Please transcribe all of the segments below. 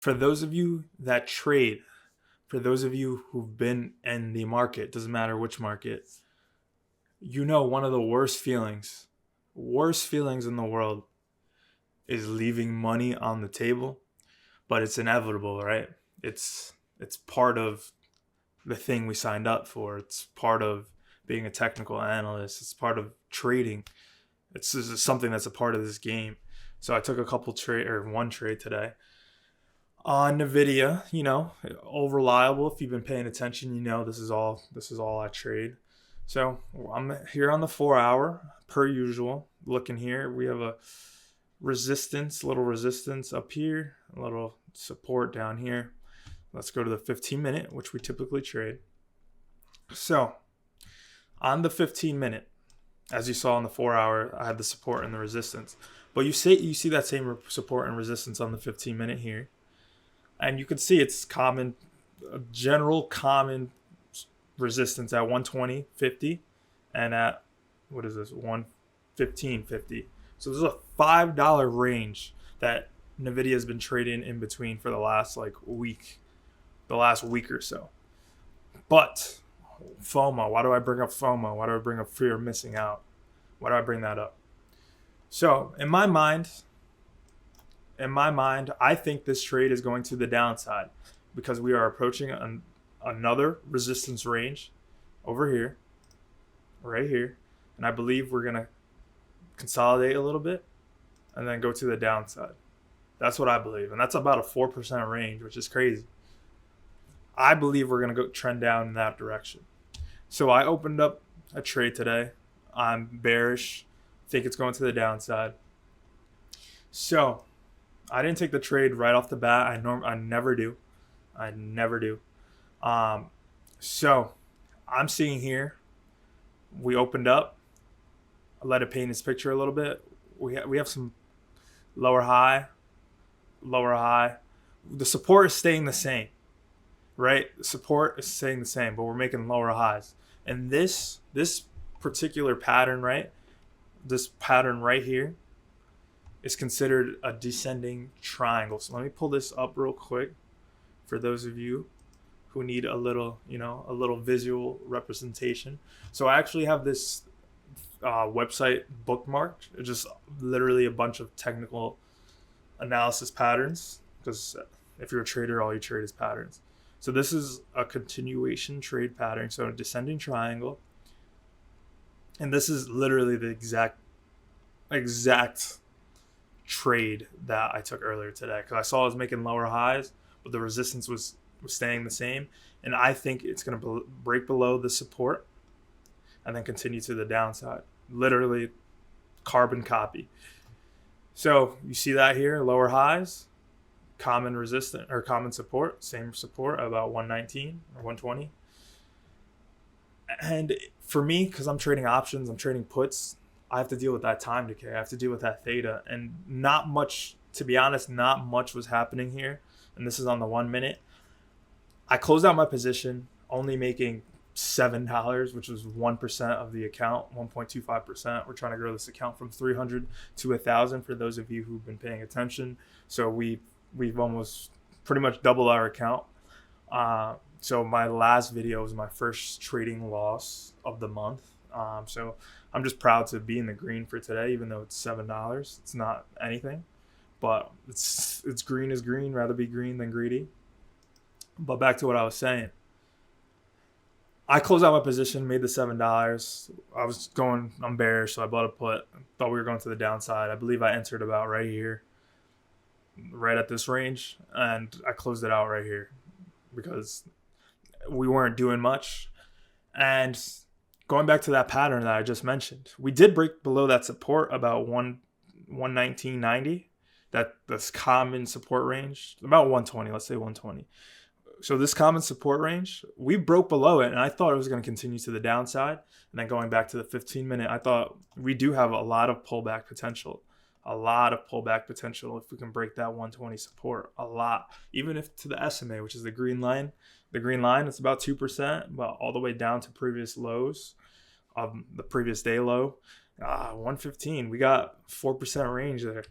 For those of you that trade, for those of you who've been in the market, doesn't matter which market, one of the worst feelings in the world is leaving money on the table, but it's inevitable, right? It's part of the thing we signed up for. It's part of being a technical analyst. It's part of trading. It's something that's a part of this game. So I took one trade today on Nvidia. All reliable. If you've been paying attention, this is all I trade. So I'm here on the 4 hour per usual. Looking here, we have a little resistance up here, a little support down here. Let's go to the 15-minute, which we typically trade. So on the 15-minute, as you saw on the 4 hour, I had the support and the resistance. But you see that same support and resistance on the 15-minute here. And you can see it's general common resistance at 120.50 and at, 115.50. So there's a $5 range that Nvidia has been trading in between for the last week or so. But FOMO, why do I bring up FOMO? Why do I bring up fear of missing out? Why do I bring that up? So in my mind, I think this trade is going to the downside because we are approaching another resistance range over here, right here. And I believe we're going to consolidate a little bit and then go to the downside. That's what I believe. And that's about a 4% range, which is crazy. I believe we're going to go trend down in that direction. So I opened up a trade today. I'm bearish. Think it's going to the downside. So I didn't take the trade right off the bat. I never do. So I'm seeing here, we opened up. I let it paint its picture a little bit. We have some lower high. The support is staying the same, right? The support is staying the same, but we're making lower highs. And this particular pattern, right? This pattern right here is considered a descending triangle. So let me pull this up real quick for those of you who need a little visual representation. So I actually have this website bookmarked. It's just literally a bunch of technical analysis patterns, because if you're a trader, all you trade is patterns. So this is a continuation trade pattern, so a descending triangle. And this is literally the exact trade that I took earlier today, because I saw it was making lower highs, but the resistance was staying the same. And I think it's going to break below the support and then continue to the downside. Literally carbon copy. So you see that here, lower highs, common resistance or common support, same support about 119 or 120. And for me, because I'm trading options, I'm trading puts, I have to deal with that time decay. I have to deal with that theta. And not much, to be honest, not much was happening here. And this is on the 1 minute. I closed out my position, only making $7, which was 1% of the account, 1.25%. We're trying to grow this account from 300 to 1,000 for those of you who've been paying attention. So we've almost pretty much doubled our account. So my last video was my first trading loss of the month. So I'm just proud to be in the green for today, even though it's $7. It's not anything, but it's green is green. Rather be green than greedy. But back to what I was saying. I closed out my position, made the $7. I'm bearish, so I bought a put. Thought we were going to the downside. I believe I entered about right here, right at this range, and I closed it out right here because we weren't doing much. And going back to that pattern that I just mentioned, we did break below that support about 119.90. That's common support range, about 120. Let's say 120. So this common support range, we broke below it, and I thought it was going to continue to the downside. And then going back to the 15-minute, I thought we do have a lot of pullback potential. If we can break that 120 support, a lot. Even if to the SMA, which is the green line. The green line, it's about 2%, but all the way down to previous lows of the previous day low. 115, we got 4% range there.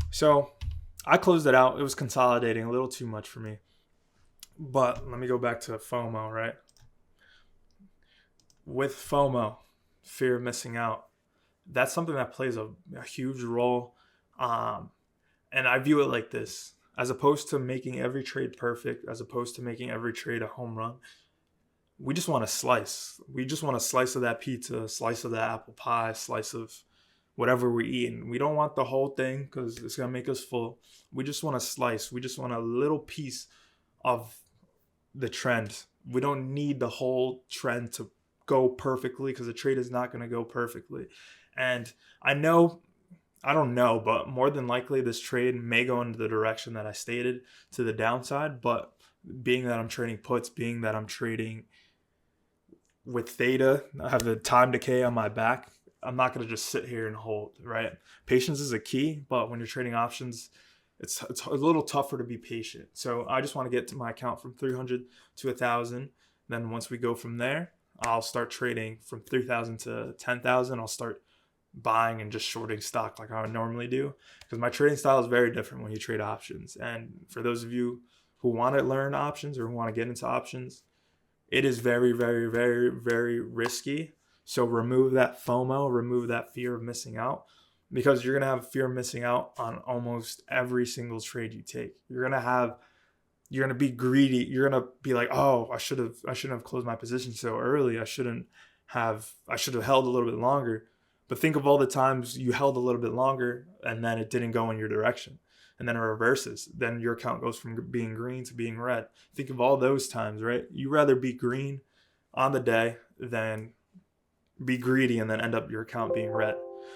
So I closed it out. It was consolidating a little too much for me. But let me go back to FOMO, right? With FOMO, fear of missing out, that's something that plays a huge role. Um, and I view it like this: as opposed to making every trade perfect, as opposed to making every trade a home run, we just want a slice. We just want a slice of that pizza, a slice of that apple pie, a slice of whatever we're eating. We don't want the whole thing because it's going to make us full. We just want a slice. We just want a little piece of the trend. We don't need the whole trend to go perfectly because the trade is not going to go perfectly. And I know, I don't know, but more than likely this trade may go into the direction that I stated to the downside. But being that I'm trading puts, being that I'm trading with theta, I have the time decay on my back. I'm not going to just sit here and hold, right? Patience is a key, but when you're trading options, it's a little tougher to be patient. So I just want to get to my account from 300 to 1,000. Then once we go from there, I'll start trading from 3,000 to 10,000. I'll start buying and just shorting stock like I would normally do, because my trading style is very different when you trade options. And for those of you who want to learn options or who want to get into options, it is very, very, very, very risky. So remove that FOMO, remove that fear of missing out, because you're going to have fear of missing out on almost every single trade you take. You're going to be greedy. You're going to be like, "Oh, I shouldn't have closed my position so early. I should have held a little bit longer." But think of all the times you held a little bit longer and then it didn't go in your direction. And then it reverses. Then your account goes from being green to being red. Think of all those times, right? You rather be green on the day than be greedy and then end up your account being red.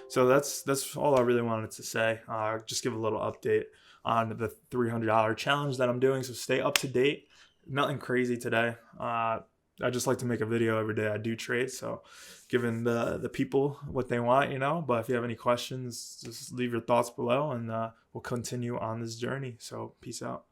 So that's all I really wanted to say. Just give a little update on the $300 challenge that I'm doing. So stay up to date. Nothing crazy today. I just like to make a video every day I do trade. So giving the people what they want, But if you have any questions, just leave your thoughts below and we'll continue on this journey. So peace out.